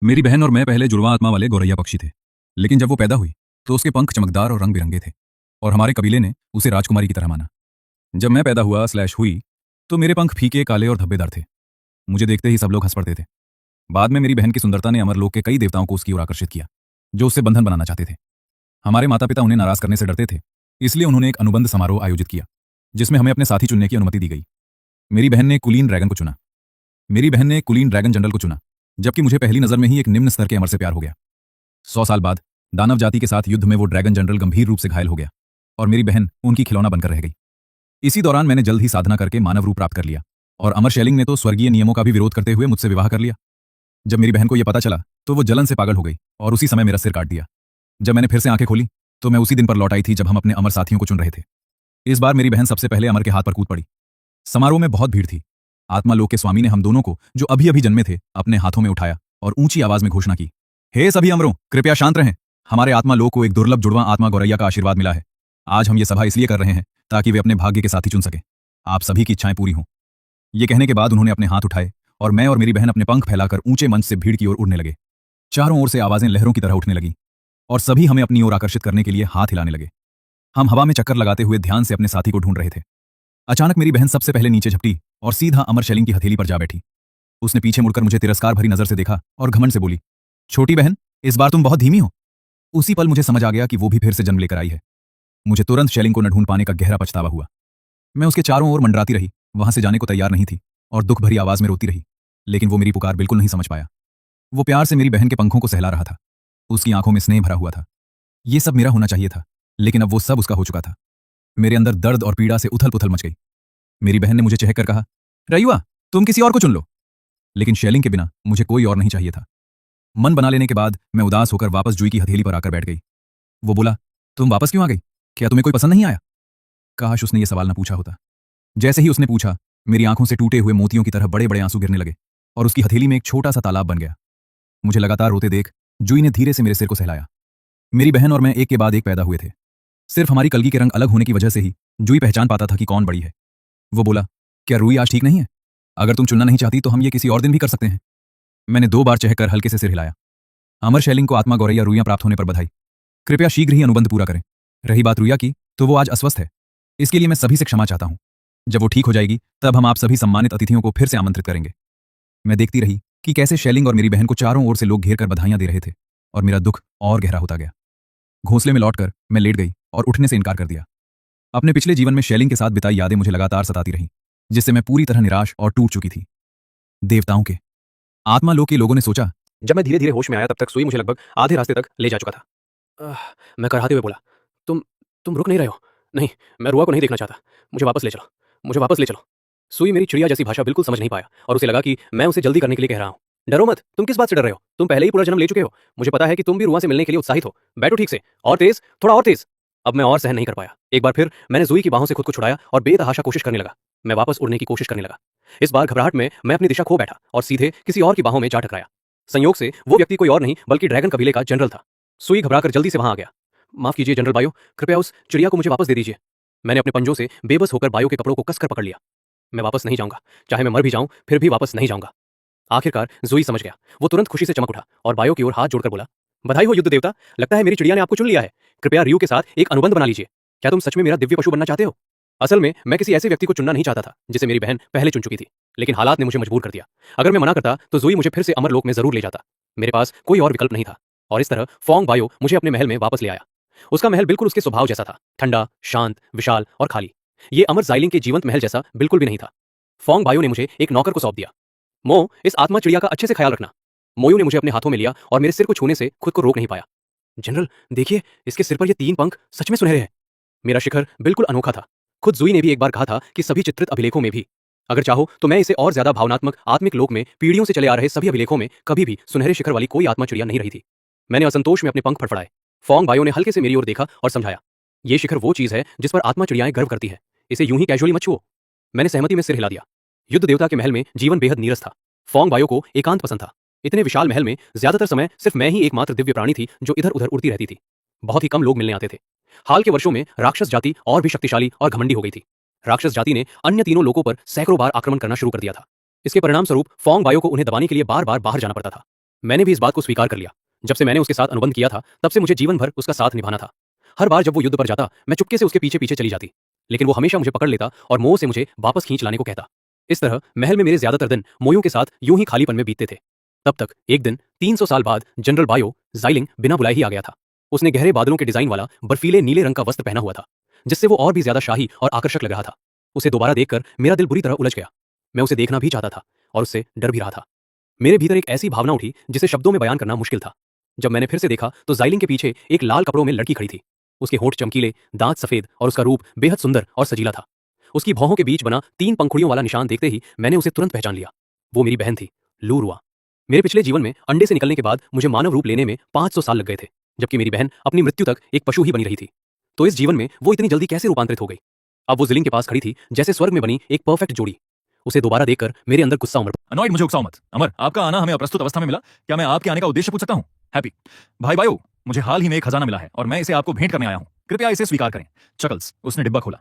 मेरी बहन और मैं पहले जुड़वा आत्मा वाले गौरैया पक्षी थे। लेकिन जब वो पैदा हुई तो उसके पंख चमकदार और रंग बिरंगे थे और हमारे कबीले ने उसे राजकुमारी की तरह माना। जब मैं पैदा हुआ/हुई तो मेरे पंख फीके, काले और धब्बेदार थे। मुझे देखते ही सब लोग हंस पड़ते थे। बाद में मेरी बहन की सुंदरता ने अमरलोक के कई देवताओं को उसकी ओर आकर्षित किया, जो उससे बंधन बनाना चाहते थे। हमारे माता पिता उन्हें नाराज करने से डरते थे, इसलिए उन्होंने एक अनुबंध समारोह आयोजित किया, जिसमें हमें अपने साथी चुनने की अनुमति दी गई। मेरी बहन ने कुलीन ड्रैगन को चुना। मेरी बहन ने कुलीन ड्रैगन जनरल को चुना, जबकि मुझे पहली नजर में ही एक निम्न स्तर के अमर से प्यार हो गया। 100 साल बाद दानव जाति के साथ युद्ध में वो ड्रैगन जनरल गंभीर रूप से घायल हो गया और मेरी बहन उनकी खिलौना बनकर रह गई। इसी दौरान मैंने जल्द ही साधना करके मानव रूप प्राप्त कर लिया और अमर शैलिंग ने तो स्वर्गीय नियमों का भी विरोध करते हुए मुझसे विवाह कर लिया। जब मेरी बहन को यह पता चला तो वो जलन से पागल हो गई और उसी समय मेरा सिर काट दिया। जब मैंने फिर से आंखें खोली तो मैं उसी दिन पर लौट आई थी जब हम अपने अमर साथियों को चुन रहे थे। इस बार मेरी बहन सबसे पहले अमर के हाथ पर कूद पड़ी। समारोह में बहुत भीड़ थी। आत्मा लोक के स्वामी ने हम दोनों को, जो अभी अभी जन्मे थे, अपने हाथों में उठाया और ऊंची आवाज में घोषणा की, हे सभी अमरों, कृपया शांत रहें। हमारे आत्मा लोक को एक दुर्लभ जुड़वा आत्मा गौरैया का आशीर्वाद मिला है। आज हम ये सभा इसलिए कर रहे हैं ताकि वे अपने भाग्य के साथी चुन सकें। आप सभी की इच्छाएं पूरी हों। ये कहने के बाद उन्होंने अपने हाथ उठाए और मैं और मेरी बहन अपने पंख फैलाकर ऊंचे मंच से भीड़ की ओर उड़ने लगे। चारों ओर से आवाजें लहरों की तरह उठने लगी और सभी हमें अपनी ओर आकर्षित करने के लिए हाथ हिलाने लगे। हम हवा में चक्कर लगाते हुए ध्यान से अपने साथी को ढूंढ रहे थे। अचानक मेरी बहन सबसे पहले नीचे झपटी और सीधा अमर शैलिंग की हथेली पर जा बैठी। उसने पीछे मुड़कर मुझे तिरस्कार भरी नजर से देखा और घमंड से बोली, छोटी बहन, इस बार तुम बहुत धीमी हो। उसी पल मुझे समझ आ गया कि वो भी फिर से जन्म लेकर आई है। मुझे तुरंत शैलिंग को न ढूंढ पाने का गहरा पछतावा हुआ। मैं उसके चारों ओर मंडराती रही, वहां से जाने को तैयार नहीं थी और दुख भरी आवाज में रोती रही, लेकिन वो मेरी पुकार बिल्कुल नहीं समझ पाया। वो प्यार से मेरी बहन के पंखों को सहला रहा था। उसकी आंखों में स्नेह भरा हुआ था। ये सब मेरा होना चाहिए था, लेकिन अब वो सब उसका हो चुका था। मेरे अंदर दर्द और पीड़ा से उथल पुथल मच गई। मेरी बहन ने मुझे चहक कर कहा, रयुआ, तुम किसी और को चुन लो। लेकिन शैलिंग के बिना मुझे कोई और नहीं चाहिए था। मन बना लेने के बाद मैं उदास होकर वापस जुई की हथेली पर आकर बैठ गई। वो बोला, तुम वापस क्यों आ गई? क्या तुम्हें कोई पसंद नहीं आया? काश उसने ये सवाल न पूछा होता। जैसे ही उसने पूछा, मेरी आंखों से टूटे हुए मोतियों की तरह बड़े बड़े आंसू गिरने लगे और उसकी हथेली में एक छोटा सा तालाब बन गया। मुझे लगातार रोते देख जुई ने धीरे से मेरे सिर को सहलाया। मेरी बहन और मैं एक के बाद एक पैदा हुए थे। सिर्फ हमारी कलगी के रंग अलग होने की वजह से ही जुई पहचान पाता था कि कौन बड़ी है। वो बोला, क्या रूई आज ठीक नहीं है? अगर तुम चुनना नहीं चाहती तो हम ये किसी और दिन भी कर सकते हैं। मैंने 2 बार चहकर हल्के से सिर हिलाया। अमर शैलिंग को आत्मा गौरैया रुइयां प्राप्त होने पर बधाई। कृपया शीघ्र ही अनुबंध पूरा करें। रही बात रुइया की, तो वो आज अस्वस्थ है। इसके लिए मैं सभी से क्षमा चाहता हूं। जब वो ठीक हो जाएगी तब हम आप सभी सम्मानित अतिथियों को फिर से आमंत्रित करेंगे। मैं देखती रही कि कैसे शैलिंग और मेरी बहन को चारों ओर से लोग घेर कर बधाइयां दे रहे थे और मेरा दुख और गहरा होता गया। घोंसले में लौटकर मैं लेट गई और उठने से इनकार कर दिया। अपने पिछले जीवन में शैलिंग के साथ बिताई यादें मुझे लगातार सताती रहीं, जिससे मैं पूरी तरह निराश और टूट चुकी थी। देवताओं के आत्मा लोक के लोगों ने सोचा। जब मैं धीरे धीरे होश में आया तब तक सुई मुझे लगभग आधे रास्ते तक ले जा चुका था। मैं कराहते हुए बोला, तुम रुक नहीं रहे हो? नहीं, मैं रुआ को नहीं देखना चाहता। मुझे वापस ले चलो, मुझे वापस ले चलो। सुई मेरी चिड़िया जैसी भाषा बिल्कुल समझ नहीं पाया और उसे लगा कि मैं उसे जल्दी करने के लिए कह रहा हूँ। डरो मत, तुम किस बात से डर रहे हो? तुम पहले ही पूरा जन्म ले चुके हो। मुझे पता है कि तुम भी रुआ से मिलने के लिए उत्साहित हो। बैठो ठीक से, और तेज, थोड़ा और तेज। अब मैं और सहन नहीं कर पाया। एक बार फिर मैंने जुई की बाहों से खुद को छुड़ाया और बेतहाशा कोशिश करने लगा। मैं वापस उड़ने की कोशिश करने लगा। इस बार घबराहट में मैं अपनी दिशा खो बैठा और सीधे किसी और की बाहों में जा टकराया। संयोग से वो व्यक्ति कोई और नहीं बल्कि ड्रैगन कबीले का जनरल था। सुई घबराकर जल्दी से वहां आ गया। माफ कीजिए जनरल बायो, कृपया उस चिड़िया को मुझे वापस दे दीजिए। मैंने अपने पंजों से बेबस होकर बायो के कपड़ों को कसकर पकड़ लिया। मैं वापस नहीं जाऊंगा, चाहे मैं मर भी जाऊं फिर भी वापस नहीं जाऊंगा। आखिरकार जुई समझ गया। वो तुरंत खुशी से चमक उठा और बायो की ओर हाथ जोड़कर बोला, बधाई हो युद्ध देवता, लगता है मेरी चिड़िया ने आपको चुन लिया है। कृपया रियू के साथ एक अनुबंध बना लीजिए। क्या तुम सच में मेरा दिव्य पशु बनना चाहते हो? असल में मैं किसी ऐसे व्यक्ति को चुनना नहीं चाहता था जिसे मेरी बहन पहले चुन चुकी थी, लेकिन हालात ने मुझे मजबूर कर दिया। अगर मैं मना करता तो जुई मुझे फिर से अमरलोक में जरूर ले जाता। मेरे पास कोई और विकल्प नहीं था और इस तरह फोंग बायो मुझे अपने महल में वापस ले आया। उसका महल बिल्कुल उसके स्वभाव जैसा था, ठंडा, शांत, विशाल और खाली। ये अमर जाइलिंग के जीवंत महल जैसा बिल्कुल भी नहीं था। फोंग बायो ने मुझे एक नौकर को सौंप दिया। मो, इस आत्मा चिड़िया का अच्छे से ख्याल रखना। मोयू ने मुझे अपने हाथों में लिया और मेरे सिर को छूने से खुद को रोक नहीं पाया। जनरल देखिए, इसके सिर पर ये 3 पंख सच में सुनहरे हैं। मेरा शिखर बिल्कुल अनोखा था। खुद जुई ने भी एक बार कहा था कि सभी चित्रित अभिलेखों में भी, अगर चाहो तो मैं इसे और ज्यादा भावनात्मक आत्मिक लोक में पीढ़ियों से चले आ रहे सभी अभिलेखों में कभी भी सुनहरे शिखर वाली कोई आत्मा चिड़िया नहीं रही थी। मैंने असंतोष में अपने पंख फड़फड़ाए। फोंग बायो ने हल्के से मेरी ओर देखा और समझाया, ये शिखर वो चीज है जिस पर आत्मा चिड़ियाएं गर्व करती है। इसे यूं ही कैजुअली मत छुओ। मैंने सहमति में सिर हिला दिया। युद्ध देवता के महल में जीवन बेहद नीरस था। फोंग बायो को एकांत पसंद था। इतने विशाल महल में ज्यादातर समय सिर्फ मैं ही एकमात्र दिव्य प्राणी थी जो इधर उधर उड़ती रहती थी। बहुत ही कम लोग मिलने आते थे। हाल के वर्षों में राक्षस जाति और भी शक्तिशाली और घमंडी हो गई थी। राक्षस जाति ने अन्य तीनों लोगों पर सैकड़ों बार आक्रमण करना शुरू कर दिया था। इसके परिणाम स्वरूप फोंग बायो को उन्हें दबाने के लिए बार बार बाहर जाना पड़ता था। मैंने भी इस बात को स्वीकार कर लिया। जब से मैंने उसके साथ अनुबंध किया था, तब से मुझे जीवन भर उसका साथ निभाना था। हर बार जब वो युद्ध पर जाता, मैं चुपके से उसके पीछे पीछे चली जाती, लेकिन वो हमेशा मुझे पकड़ लेता और मोह से मुझे वापस खींच लाने को कहता। इस तरह महल में मेरे ज्यादातर दिन मोयों के साथ यूं ही खालीपन में बीतते थे। तब तक एक दिन 300 साल बाद जनरल बायो जाइलिंग बिना बुलाए ही आ गया था। उसने गहरे बादलों के डिजाइन वाला बर्फीले नीले रंग का वस्त्र पहना हुआ था, जिससे वो और भी ज्यादा शाही और आकर्षक लग रहा था। उसे दोबारा देखकर मेरा दिल बुरी तरह उलझ गया। मैं उसे देखना भी चाहता था और उससे डर भी रहा था। मेरे भीतर एक ऐसी भावना उठी जिसे शब्दों में बयान करना मुश्किल था। जब मैंने फिर से देखा तो जाइलिंग के पीछे एक लाल कपड़ों में लड़की खड़ी थी। उसके होंठ चमकीले, दांत सफेद और उसका रूप बेहद सुंदर और सजीला था। उसकी भौहों के बीच बना 3 पंखुड़ियों वाला निशान देखते ही मैंने उसे तुरंत पहचान लिया। वो मेरी बहन थी, लूरुआ। मेरे पिछले जीवन में अंडे से निकलने के बाद मुझे मानव रूप लेने में 500 साल लग गए थे, जबकि मेरी बहन अपनी मृत्यु तक एक पशु ही बनी रही थी। तो इस जीवन में वो इतनी जल्दी कैसे रूपांतरित हो गई? अब वो जिलिंग के पास खड़ी थी जैसे स्वर्ग में बनी एक परफेक्ट जोड़ी। उसे दोबारा देखकर मेरे अंदर गुस्सा उमड़। अनॉयड मुझे उकसाओ मत। अमर, आपका आना हमें अप्रस्तुत अवस्था में मिला। क्या मैं आपके आने का उद्देश्य पूछ सकता हूँ? हैप्पी भाई बायो, मुझे हाल ही में एक खजाना मिला है और मैं इसे आपको भेंट करने आया हूँ। कृपया इसे स्वीकार करें। चकल्स, उसने डिब्बा खोला।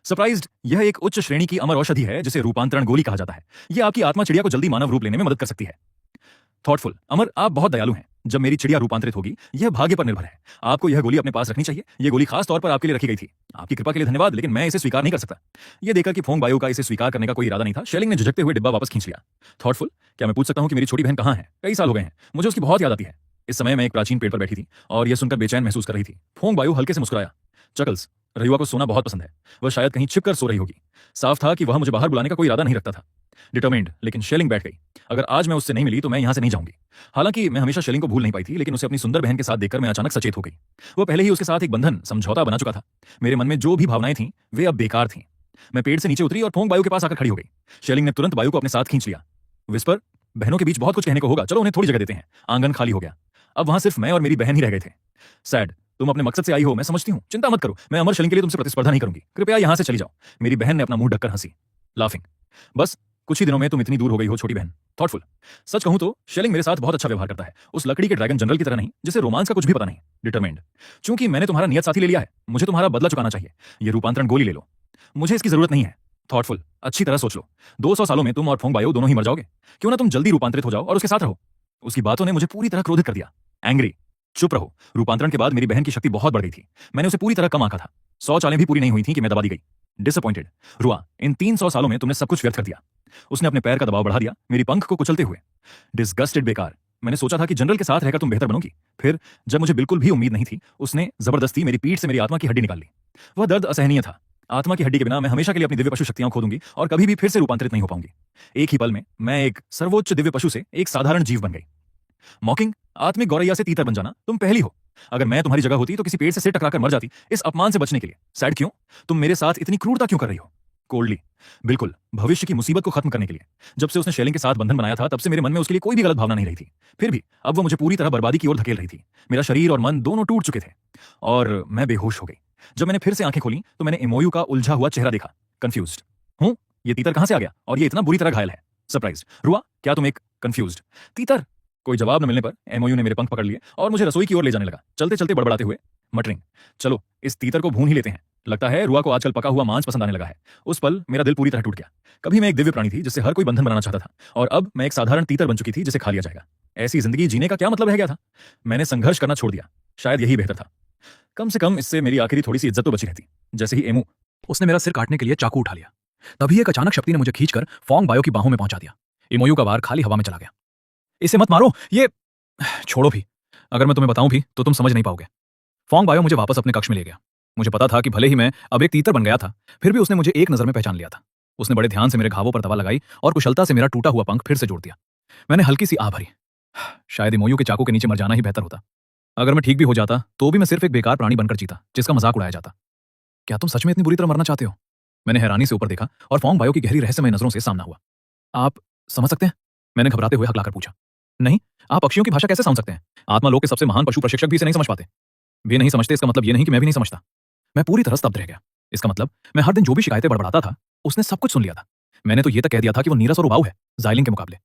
सरप्राइज्ड, यह एक उच्च श्रेणी की अमर औषधि है जिसे रूपांतरण गोली कहा जाता है। यह आपकी आत्मा चिड़िया को जल्दी मानव रूप लेने में मदद कर सकती है। थॉटफुल, अमर आप बहुत दयालु हैं। जब मेरी चिड़िया रूपांतरित होगी, यह भाग्य पर निर्भर है। आपको यह गोली अपने पास रखनी चाहिए। यह गोली खास तौर पर आपके लिए रखी गई थी। आपकी कृपा के लिए धन्यवाद, लेकिन मैं इसे स्वीकार नहीं कर सकता। यह देखकर कि फोंग बायो का इसे स्वीकार करने का कोई इरादा नहीं था, शेलिंग ने झिझकते हुए डिब्बा वापस खींच लिया। थॉटफुल, क्या मैं पूछ सकता हूं कि मेरी छोटी बहन कहां है? कई साल हो गए हैं, मुझे उसकी बहुत याद आती है। इस समय मैं एक प्राचीन पेड़ पर बैठी थी और यह सुनकर बेचैन महसूस कर रही थी। फोंग बायो हल्के से मुस्कुराया। चकल्स, रयुआ को सोना बहुत पसंद है। वह शायद कहीं छिपकर सो रही होगी। साफ था कि वह मुझे बाहर बुलाने का कोई इरादा नहीं रखता था। डिटरमिन्ड, लेकिन शेलिंग बैठ गई। अगर आज मैं उससे नहीं मिली तो मैं यहां से नहीं जाऊंगी। हालांकि मैं हमेशा शेलिंग को भूल नहीं पाई थी, लेकिन उसे अपनी सुंदर बहन के साथ देखकर मैं अचानक सचेत हो गई। वह पहले ही उसके साथ एक बंधन समझौता बना चुका था। मेरे मन में जो भी भावनाएं थीं, वे अब बेकार थीं। मैं पेड़ से नीचे उतरी और फोंग बायो के पास आकर खड़ी हो गई। शेलिंग ने तुरंत बायो को अपने साथ खींच लिया। विस्पर, बहनों के बीच बहुत कुछ कहने को होगा, चलो उन्हें थोड़ी जगह देते हैं। आंगन खाली हो गया। अब वहां सिर्फ मैं और मेरी बहन ही रह गए थे। सैड, तुम अपने मकसद से आई हो, मैं समझती हूँ। चिंता मत करो, मैं अमर शेलिंग के लिए तुमसे प्रतिस्पर्धा नहीं करूंगी। कृपया यहां से चली जाओ। मेरी बहन ने अपना मुंह ढककर हंसी, लाफिंग। बस कुछ ही दिनों में तुम इतनी दूर हो गई हो छोटी बहन। थॉटफुल, सच कहूं तो शेलिंग मेरे साथ बहुत अच्छा व्यवहार करता है। उस लकड़ी के ड्रैगन जनरल की तरह नहीं, जिसे रोमांस का कुछ भी पता नहीं। डिटरमिन्ड, चूंकि मैंने तुम्हारा नियत साथी ले लिया है, मुझे तुम्हारा बदला चुकाना चाहिए। ये रूपांतरण गोली ले लो। मुझे इसकी जरूरत नहीं है। थॉटफुल, अच्छी तरह सोच लो। 200 सालों में तुम और फोंग बायो दोनों ही मर जाओगे। क्यों ना तुम जल्दी रूपांतरित हो जाओ और उसके साथ रहो। उसकी बातों ने मुझे पूरी तरह क्रोधित कर दिया। एंग्री, चुप रहो। रूपांतरण के बाद मेरी बहन की शक्ति बहुत बढ़ गई थी। मैंने उसे पूरी तरह कम आंका था। 100 चालें भी पूरी नहीं हुई थी कि मैं दबा दी गई। डिसअपॉइंटेड, रुआ, इन 300 सालों में तुमने सब कुछ व्यर्थ कर दिया। उसने अपने पैर का दबाव बढ़ा दिया, मेरी पंख को कुचलते हुए। डिसगस्टेड, बेकार। मैंने सोचा था कि जनरल के साथ रहकर तुम बेहतर बनोगी। फिर जब मुझे बिल्कुल भी उम्मीद नहीं थी, उसने जबरदस्ती मेरी पीठ से मेरी आत्मा की हड्डी निकाल ली। वह दर्द असहनीय था। आत्मा की हड्डी के बिना मैं हमेशा के लिए अपनी दिव्य पशु शक्तियां खो दूंगी और कभी भी फिर से रूपांतरित नहीं हो पाऊंगी। एक ही पल में मैं एक सर्वोच्च दिव्य पशु से एक साधारण जीव बन गई। मॉकिंग, आत्मिक गौरैया से तीतर बन जाना, तुम पहली हो। अगर मैं तुम्हारी जगह होती तो किसी पेड़ से सिर टकराकर मर जाती, इस अपमान से बचने के लिए। सैड, क्यों? तुम मेरे साथ इतनी क्रूरता क्यों कर रही हो? कोल्डली, बिल्कुल, भविष्य की मुसीबत को खत्म करने के लिए। जब से उसने शेलिंग के साथ बंधन बनाया था, तब से मेरे मन में उसके लिए कोई भी गलत भावना नहीं रही थी। फिर भी अब वो मुझे पूरी तरह बर्बादी की ओर धकेल रही थी। मेरा शरीर और मन दोनों टूट चुके थे और मैं बेहोश हो गई। जब मैंने फिर से आंखें खोली तो मैंने एमओयू का उलझा हुआ चेहरा देखा। कंफ्यूज्ड हूं, ये तीतर कहां से आ गया और ये इतना बुरी तरह घायल है? सरप्राइज्ड, रुआ, क्या तुम एक कंफ्यूज्ड तीतर? कोई जवाब न मिलने पर एमओयू ने मेरे पंख पकड़ लिए और मुझे रसोई की ओर ले जाने लगा, चलते चलते बड़बड़ाते हुए मटरिंग, चलो इस तीतर को भून ही लेते हैं। लगता है रुआ को आजकल पका हुआ मांस पसंद आने लगा है। उस पल मेरा दिल पूरी तरह टूट गया। कभी मैं एक दिव्य प्राणी थी जिससे हर कोई बंधन बनाना चाहता था, और अब मैं एक साधारण तीतर बन चुकी थी जिसे खा लिया जाएगा। ऐसी जिंदगी जीने का क्या मतलब रह गया था? मैंने संघर्ष करना छोड़ दिया। शायद यही बेहतर था। कम से कम इससे मेरी आखिरी थोड़ी सी इज्जत तो बची रहती। जैसे ही एमू, उसने मेरा सिर काटने के लिए चाकू उठा लिया। तभी एक अचानक शक्ति ने मुझे खींचकर फोंग बायो की बाहों में पहुंचा दिया। एमओयू का वार खाली हवा में चला गया। इसे मत मारो, ये छोड़ो भी। अगर मैं तुम्हें बताऊं भी तो तुम समझ नहीं पाओगे। फोंग बायो मुझे वापस अपने कक्ष में ले गया। मुझे पता था कि भले ही मैं अब एक तीतर बन गया था, फिर भी उसने मुझे एक नजर में पहचान लिया था। उसने बड़े ध्यान से मेरे घावों पर दवा लगाई और कुशलता से मेरा टूटा हुआ पंख फिर से जोड़ दिया। मैंने हल्की सी आह भरी। शायद एमओयू के चाकू के नीचे मर जाना ही बेहतर होता। अगर मैं ठीक भी हो जाता तो भी मैं सिर्फ एक बेकार प्राणी बनकर जीता जिसका मजाक उड़ाया जाता। क्या तुम सच में इतनी बुरी तरह मरना चाहते हो? मैंने हैरानी से ऊपर देखा और फोंग बायो की गहरी रहस्यमय नजरों से सामना हुआ। आप समझ सकते हैं? मैंने घबराते हुए हकलाकर पूछा। नहीं, आप पक्षियों की भाषा कैसे समझ सकते हैं? आत्मा लोक के सबसे महान पशु प्रशिक्षक भी इसे नहीं समझ पाते। वे नहीं समझते, इसका मतलब ये नहीं कि मैं भी नहीं समझता। मैं पूरी तरह स्तब्ध रह गया। इसका मतलब मैं हर दिन जो भी शिकायतें बड़बड़ाता था, उसने सब कुछ सुन लिया था। मैंने तो ये तक कह दिया था कि वो नीरस और उबाऊ है जाइलिंग के मुकाबले।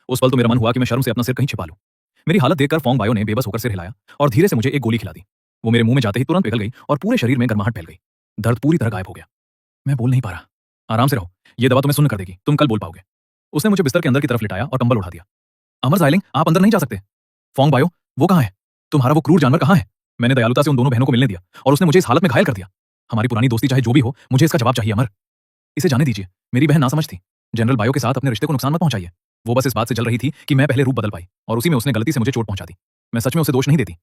उस पल तो मेरा मन हुआ कि मैं शर्म से अपना सिर कहीं छिपा लूं। मेरी हालत देखकर फोंग बायो ने बेबस होकर सिर हिलाया और धीरे से मुझे एक गोली खिला दी। वो मेरे मुंह में जाते ही तुरंत पिघल गई और पूरे शरीर में गर्माहट फैल गई। दर्द पूरी तरह गायब हो गया। मैं बोल नहीं पा रहा। आराम से रहो, ये दवा तुम्हें सुन्न कर देगी, तुम कल बोल पाओगे। उसने मुझे बिस्तर के अंदर की तरफ लिटाया और कंबल उठा दिया। अमर जाइलिंग, आप अंदर नहीं जा सकते। फोंग बायो, वो कहाँ है? तुम्हारा वो क्रूर जानवर कहाँ है? मैंने दयालुता से उन दोनों बहनों को मिलने दिया और उसने मुझे इस हालत में घायल कर दिया। हमारी पुरानी दोस्ती चाहे जो भी हो, मुझे इसका जवाब चाहिए अमर। इसे जाने दीजिए, मेरी बहन नासमझ थी। जनरल बायो के साथ अपने रिश्ते को नुकसान मत पहुंचाइए। वो बस इस बात से जल रही थी कि मैं पहले रूप बदल पाई और उसी में उसने गलती से मुझे चोट पहुंचा दी। मैं सच में उसे दोष नहीं देती।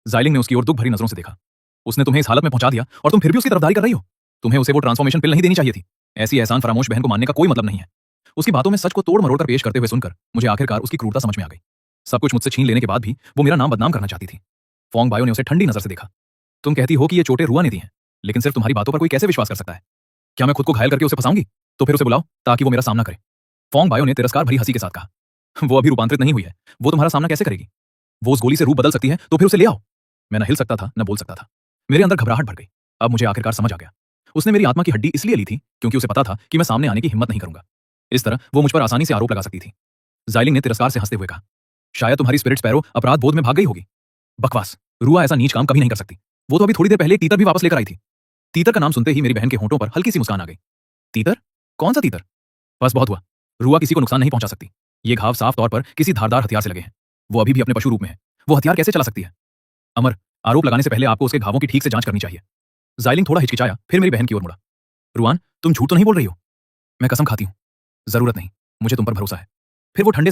जाइलिंग ने उसकी ओर दुख भरी नजरों से देखा। उसने तुम्हें इस हालत में पहुंचा दिया और तुम फिर भी उसकी तरफदारी कर रही हो। तुम्हें उसे वो ट्रांसफॉर्मेशन पिल नहीं देनी चाहिए थी। ऐसी एहसान फरामोश बहन को मानने का कोई मतलब नहीं है। उसकी बातों में सच को तोड़ मरोड़ कर पेश करते हुए सुनकर मुझे आखिरकार उसकी क्रूरता समझ में आ गई। सब कुछ मुझसे छीन लेने के बाद भी वो मेरा नाम बदनाम करना चाहती थी। फोंग बायो ने उसे ठंडी नजर से देखा। तुम कहती हो कि ये चोटें रुआ ने दी हैं, लेकिन सिर्फ तुम्हारी बातों पर कोई कैसे विश्वास कर सकता है? क्या मैं खुद को घायल करके उसे फंसाऊंगी? तो फिर उसे बुलाओ ताकि वो मेरा सामना करे। फोंग बायो ने तिरस्कार भरी हंसी के साथ कहा। वो अभी रूपांतरित नहीं हुई है, वो तुम्हारा सामना कैसे करेगी? वो उस गोली से रूप बदल सकती है तो फिर उसे ले आओ। मैं न हिल सकता था न बोल सकता था। मेरे अंदर घबराहट भर गई। अब मुझे आखिरकार समझ आ गया। उसने मेरी आत्मा की हड्डी इसलिए ली थी क्योंकि उसे पता था कि मैं सामने आने की हिम्मत नहीं करूंगा। इस तरह वो मुझ पर आसानी से आरोप लगा सकती थी। जाइलिंग ने तिरस्कार से हंसते हुए कहा, शायद तुम्हारी स्पिरिट स्पैरो अपराध बोध में भाग गई होगी। बकवास, रुआ ऐसा नीच काम कभी नहीं कर सकती। वो तो अभी थोड़ी देर पहले एक तीतर भी वापस लेकर आई थी। तीतर का नाम सुनते ही मेरी बहन के होंठों पर हल्की सी मुस्कान आ गई। तीतर? कौन सा तीतर? बस बहुत हुआ। रुआ किसी को नुकसान नहीं पहुंचा सकती। ये घाव साफ तौर पर किसी धारदार हथियार से लगे हैं। वो अभी भी अपने पशु रूप में है। वो हथियार कैसे चला सकती है? अमर, आरोप लगाने से पहले आपको उसके घावों की ठीक से जांच करनी चाहिए। जाइलिंग थोड़ा हिचकिचाया, फिर मेरी बहन की ओर मुड़ा। रुआन, तुम झूठ तो नहीं बोल रही हो? मैं कसम खाती हूं। जरूरत नहीं, मुझे तुम पर भरोसा है। फिर वो ठंडे